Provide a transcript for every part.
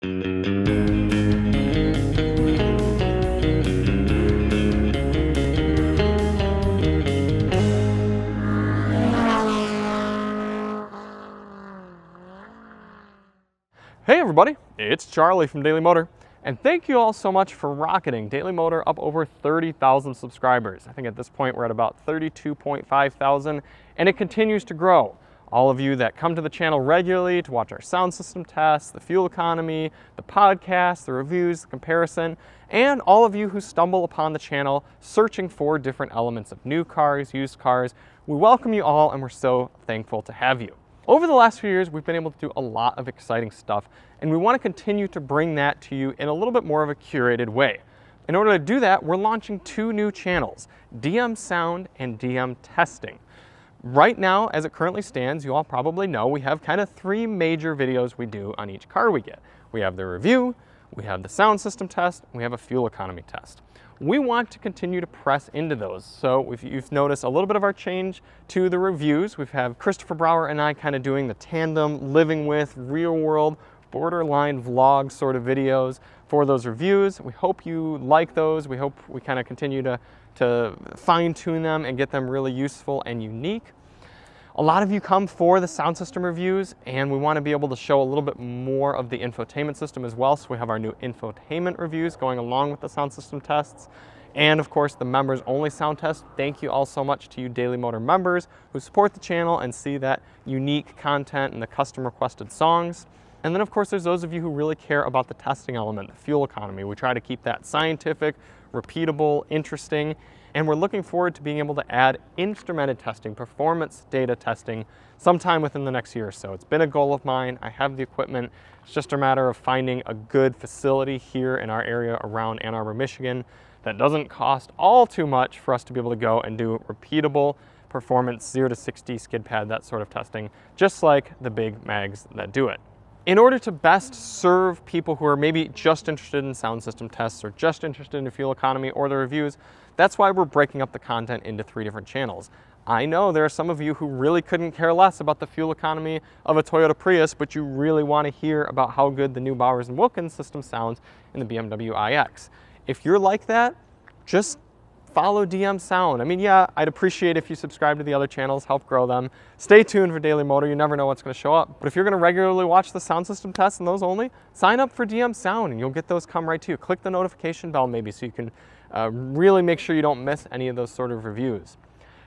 Hey everybody, it's Charlie from Daily Motor, and thank you all so much for rocketing Daily Motor up over 30,000 subscribers. I think at this point we're at about 32.5 thousand, and it continues to grow. All of you that come to the channel regularly to watch our sound system tests, the fuel economy, the podcast, the reviews, the comparison, and all of you who stumble upon the channel searching for different elements of new cars, used cars, we welcome you all and we're so thankful to have you. Over the last few years, we've been able to do a lot of exciting stuff, and we want to continue to bring that to you in a little bit more of a curated way. In order to do that, we're launching two new channels, DM Sound and DM Testing. Right now, as it currently stands, you all probably know we have kind of three major videos we do on each car we get. We have the review, we have the sound system test, and we have a fuel economy test. We want to continue to press into those. So if you've noticed a little bit of our change to the reviews, we've had Christopher Brower and I kind of doing the tandem, living with, real world, borderline vlog sort of videos for those reviews. We hope you like those. We hope we kind of continue to fine tune them and get them really useful and unique. A lot of you come for the sound system reviews, and we want to be able to show a little bit more of the infotainment system as well. So we have our new infotainment reviews going along with the sound system tests. And of course, the members only sound test. Thank you all so much to you Daily Motor members who support the channel and see that unique content and the custom requested songs. And then of course, there's those of you who really care about the testing element, the fuel economy. We try to keep that scientific, repeatable, interesting, and we're looking forward to being able to add instrumented testing, performance data testing, sometime within the next year or so. It's been a goal of mine. I have the equipment. It's just a matter of finding a good facility here in our area around Ann Arbor, Michigan, that doesn't cost all too much for us to be able to go and do repeatable performance 0 to 60 skid pad, that sort of testing, just like the big mags that do it. In order to best serve people who are maybe just interested in sound system tests or just interested in the fuel economy or the reviews, that's why we're breaking up the content into three different channels. I know there are some of you who really couldn't care less about the fuel economy of a Toyota Prius, but you really want to hear about how good the new Bowers & Wilkins system sounds in the BMW iX. If you're like that, just follow DM Sound. I mean, yeah, I'd appreciate if you subscribe to the other channels, help grow them. Stay tuned for Daily Motor, you never know what's going to show up. But if you're going to regularly watch the sound system tests and those only, sign up for DM Sound and you'll get those come right to you. Click the notification bell maybe so you can really make sure you don't miss any of those sort of reviews.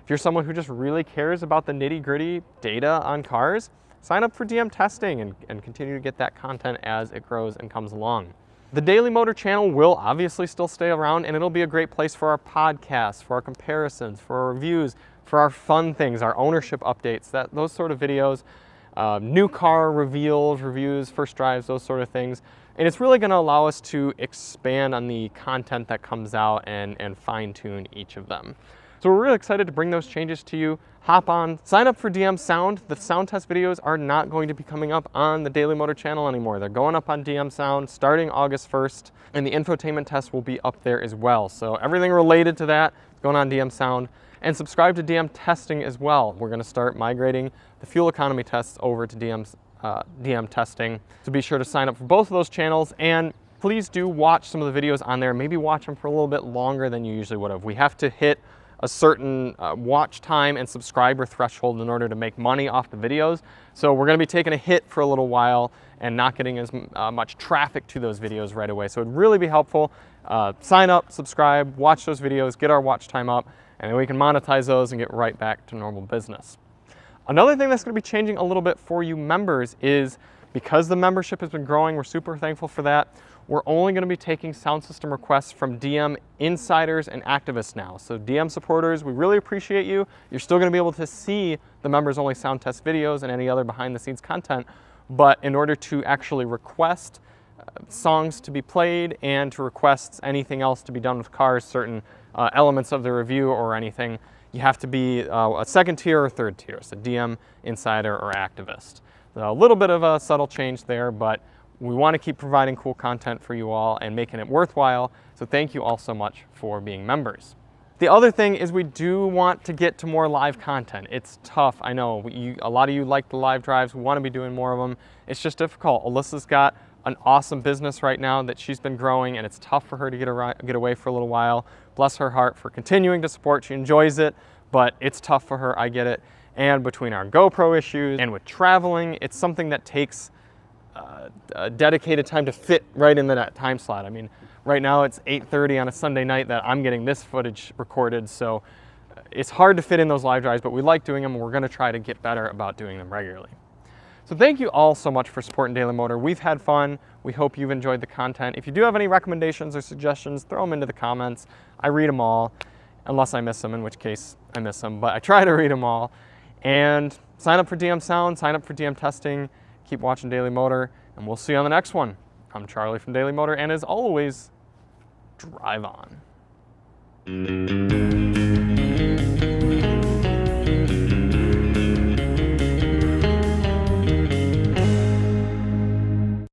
If you're someone who just really cares about the nitty-gritty data on cars, sign up for DM Testing and continue to get that content as it grows and comes along. The Daily Motor channel will obviously still stay around, and it'll be a great place for our podcasts, for our comparisons, for our reviews, for our fun things, our ownership updates, those sort of videos, new car reveals, reviews, first drives, those sort of things. And it's really going to allow us to expand on the content that comes out and fine tune each of them. So we're really excited to bring those changes to you. Hop on, sign up for DM Sound. The sound test videos are not going to be coming up on the Daily Motor channel anymore. They're going up on DM Sound starting August 1st, and the infotainment test will be up there as well. So everything related to that is going on DM Sound. And subscribe to DM Testing as well. We're going to start migrating the fuel economy tests over to DM Testing. So be sure to sign up for both of those channels, and please do watch some of the videos on there. Maybe watch them for a little bit longer than you usually would have. We have to hit a certain watch time and subscriber threshold in order to make money off the videos. So we're going to be taking a hit for a little while and not getting as much traffic to those videos right away. So it'd really be helpful. Sign up, subscribe, watch those videos, get our watch time up, and then we can monetize those and get right back to normal business. Another thing that's going to be changing a little bit for you members is, because the membership has been growing, we're super thankful for that. We're only going to be taking sound system requests from DM insiders and activists now. So DM supporters, we really appreciate you. You're still going to be able to see the members only sound test videos and any other behind the scenes content. But in order to actually request songs to be played and to request anything else to be done with cars, certain elements of the review or anything, you have to be a second tier or third tier, so DM, insider, or activist. So a little bit of a subtle change there, but we want to keep providing cool content for you all and making it worthwhile, so thank you all so much for being members. The other thing is we do want to get to more live content. It's tough, I know. A lot of you like the live drives. We want to be doing more of them. It's just difficult. Alyssa's got an awesome business right now that she's been growing, and it's tough for her to get away for a little while. Bless her heart for continuing to support. She enjoys it, but it's tough for her, I get it. And between our GoPro issues and with traveling, it's something that takes a dedicated time to fit right into that time slot. I mean, right now it's 8:30 on a Sunday night that I'm getting this footage recorded, so it's hard to fit in those live drives, but we like doing them, and we're gonna try to get better about doing them regularly. So thank you all so much for supporting Daily Motor. We've had fun. We hope you've enjoyed the content. If you do have any recommendations or suggestions, throw them into the comments. I read them all, unless I miss them, in which case I miss them, but I try to read them all. And sign up for DM Sound, sign up for DM Testing, keep watching Daily Motor, and we'll see you on the next one. I'm Charlie from Daily Motor, and as always, drive on.